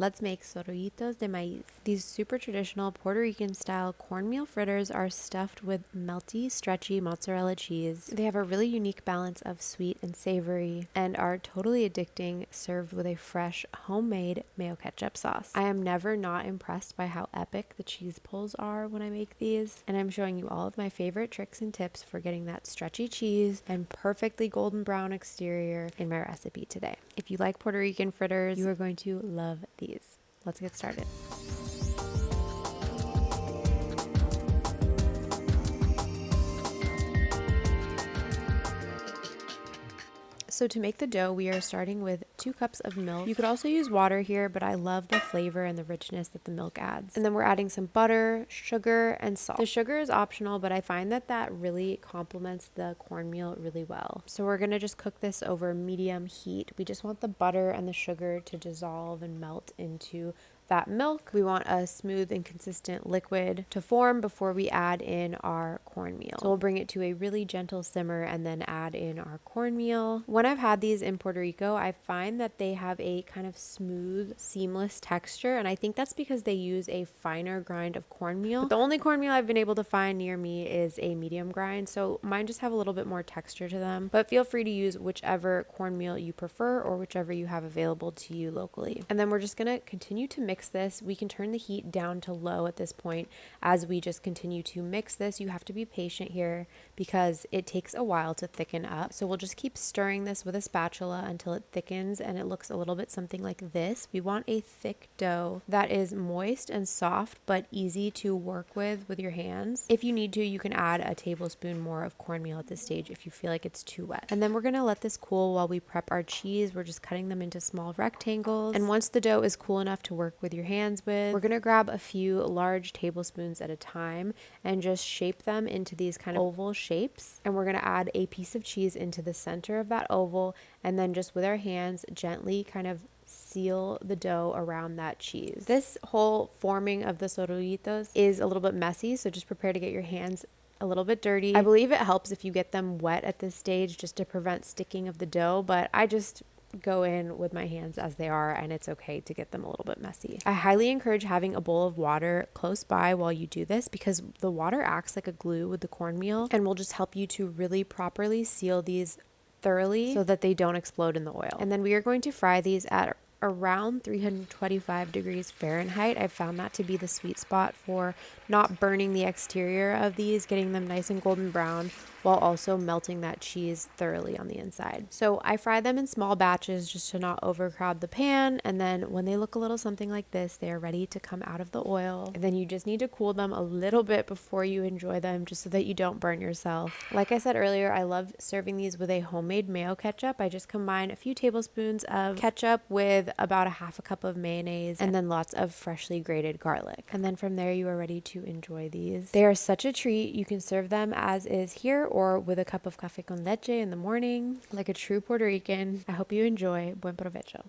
Let's make Sorullitos de Maiz. These super traditional Puerto Rican style cornmeal fritters are stuffed with melty, stretchy mozzarella cheese. They have a really unique balance of sweet and savory and are totally addicting, served with a fresh homemade Mayoketchup sauce. I am never not impressed by how epic the cheese pulls are when I make these, and I'm showing you all of my favorite tricks and tips for getting that stretchy cheese and perfectly golden brown exterior in my recipe today. If you like Puerto Rican fritters, you are going to love these. Let's get started. So to make the dough, we are starting with 2 cups of milk. You could also use water here, but I love the flavor and the richness that the milk adds. And then we're adding some butter, sugar, and salt. The sugar is optional, but I find that that really complements the cornmeal really well. So we're gonna just cook this over medium heat. We just want the butter and the sugar to dissolve and melt into that milk. We want a smooth and consistent liquid to form before we add in our cornmeal. So we'll bring it to a really gentle simmer and then add in our cornmeal. When I've had these in Puerto Rico, I find that they have a kind of smooth, seamless texture, and I think that's because they use a finer grind of cornmeal. But the only cornmeal I've been able to find near me is a medium grind, so mine just have a little bit more texture to them. But feel free to use whichever cornmeal you prefer or whichever you have available to you locally. And then we're just gonna continue to mix this. We can turn the heat down to low at this point as we just continue to mix this. You have to be patient here because it takes a while to thicken up. So we'll just keep stirring this with a spatula until it thickens and it looks a little bit something like this. We want a thick dough that is moist and soft but easy to work with your hands. If you need to, you can add a tablespoon more of cornmeal at this stage if you feel like it's too wet. And then we're gonna let this cool while we prep our cheese. We're just cutting them into small rectangles. And once the dough is cool enough to work with your hands with, we're gonna grab a few large tablespoons at a time and just shape them into these kind of oval shapes. And we're gonna add a piece of cheese into the center of that oval, and then just with our hands gently kind of seal the dough around that cheese. This whole forming of the sorullitos is a little bit messy, so just prepare to get your hands a little bit dirty. I believe it helps if you get them wet at this stage just to prevent sticking of the dough, but I just go in with my hands as they are, and it's okay to get them a little bit messy. I highly encourage having a bowl of water close by while you do this because the water acts like a glue with the cornmeal and will just help you to really properly seal these thoroughly so that they don't explode in the oil. And then we are going to fry these at around 325 degrees Fahrenheit. I've found that to be the sweet spot for not burning the exterior of these, getting them nice and golden brown while also melting that cheese thoroughly on the inside. So I fry them in small batches just to not overcrowd the pan, and then when they look a little something like this, they are ready to come out of the oil. And then you just need to cool them a little bit before you enjoy them just so that you don't burn yourself. Like I said earlier, I love serving these with a homemade mayo ketchup. I just combine a few tablespoons of ketchup with about a half a cup of mayonnaise and then lots of freshly grated garlic. And then from there you are ready to enjoy these. They are such a treat. You can serve them as is here or with a cup of café con leche in the morning, like a true Puerto Rican. I hope you enjoy. Buen provecho.